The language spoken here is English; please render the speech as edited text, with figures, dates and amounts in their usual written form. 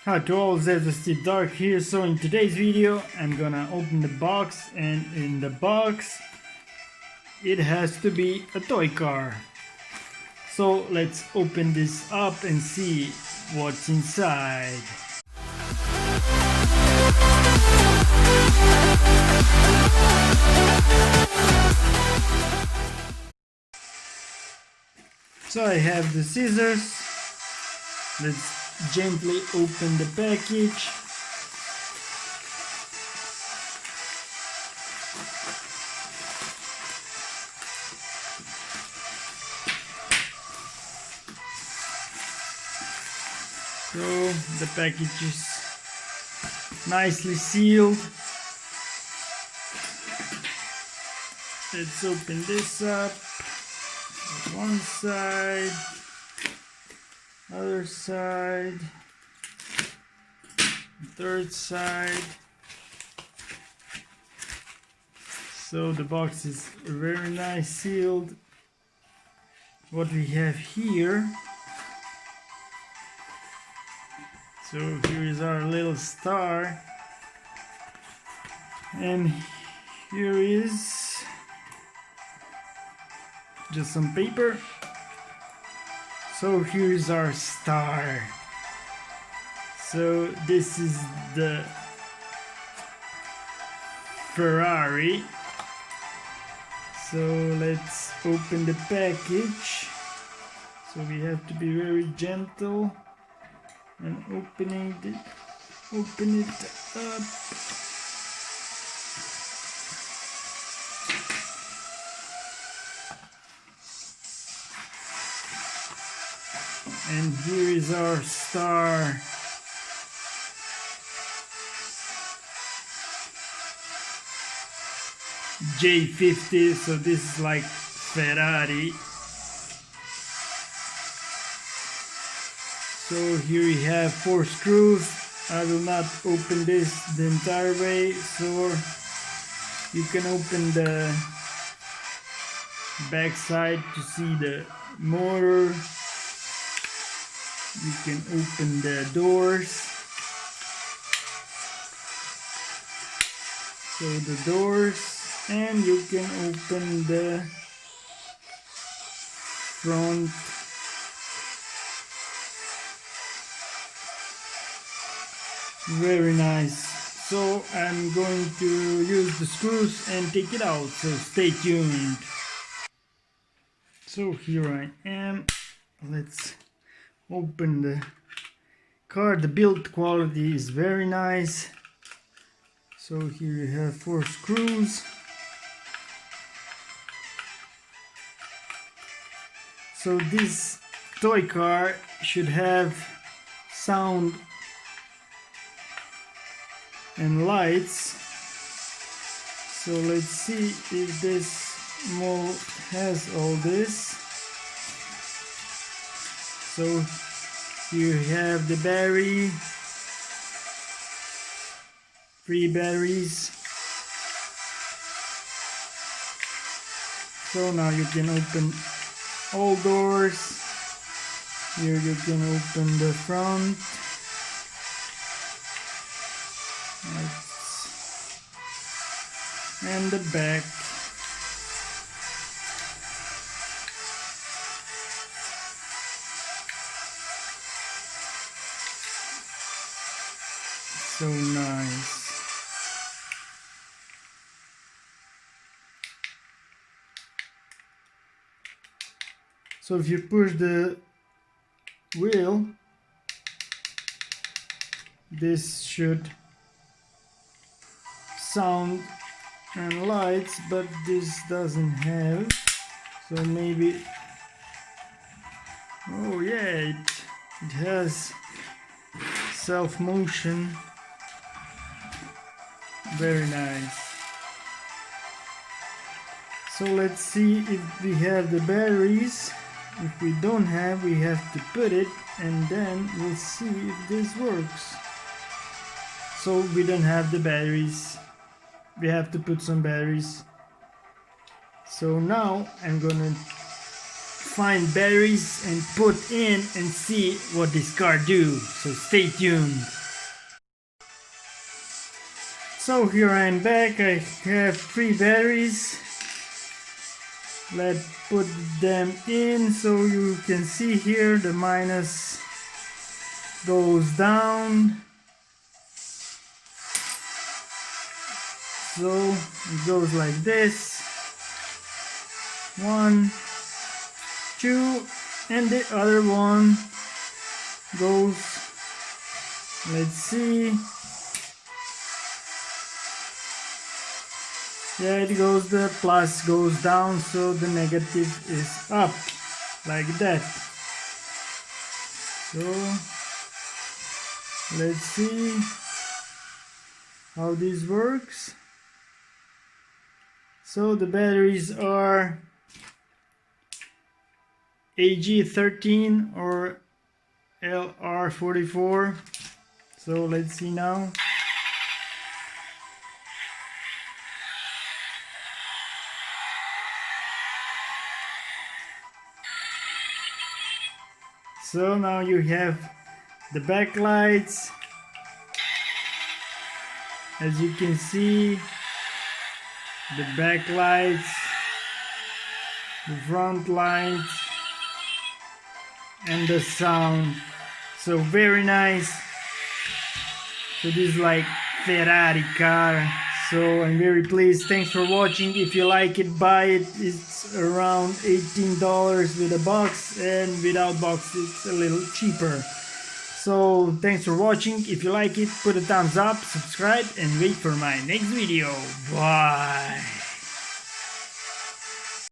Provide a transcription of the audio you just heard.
Hi to all, Zeta Steve Dark here. So in today's video I'm gonna open the box, and in the box it has to be a toy car. So let's open this up and see what's inside. So I have the scissors. Let's gently open the package. So the package is nicely sealed. Let's open this up. One side, other side, third side. So the box is very nice sealed. What we have here, so here is our little star, and here is just some paper. So here's our star. So this is the Ferrari. So let's open the package. So we have to be very gentle and open it up. And here is our star. J50, so this is like Ferrari. So here we have 4 screws. I will not open this the entire way, so you can open the back side to see the motor. You can open the doors. So the doors, and you can open the front. Very nice. So I'm going to use the screws and take it out, so stay tuned. So here I am. Let's open the car. The build quality is very nice. So here you have 4 screws. So this toy car should have sound and lights. So let's see if this mold has all this. So here you have the battery, 3 batteries. So now you can open all doors. Here you can open the front. And the back. So nice. So if you push the wheel, this should sound and lights, but this doesn't have. So maybe, oh yeah, it has self motion. Very nice. So let's see if we have the batteries. If we don't have, we have to put it, and then we'll see if this works. So we don't have the batteries. We have to put some batteries. So now I'm gonna find batteries and put in and see what this car do. So stay tuned. So here I'm back. I have 3 batteries. Let's put them in so you can see here the minus goes down. So it goes like this. 1, 2, and the other one goes, let's see, yeah, it goes, the plus goes down, so the negative is up, like that. So let's see how this works. So the batteries are AG13 or LR44. So let's see now. So now you have the backlights. As you can see, the backlights, the front lights, and the sound. So very nice. So this is like Ferrari car. So I'm very pleased. Thanks for watching. If you like it, buy it. It's around $18 with a box, and without box it's a little cheaper. So thanks for watching. If you like it, put a thumbs up, subscribe, and wait for my next video. Bye.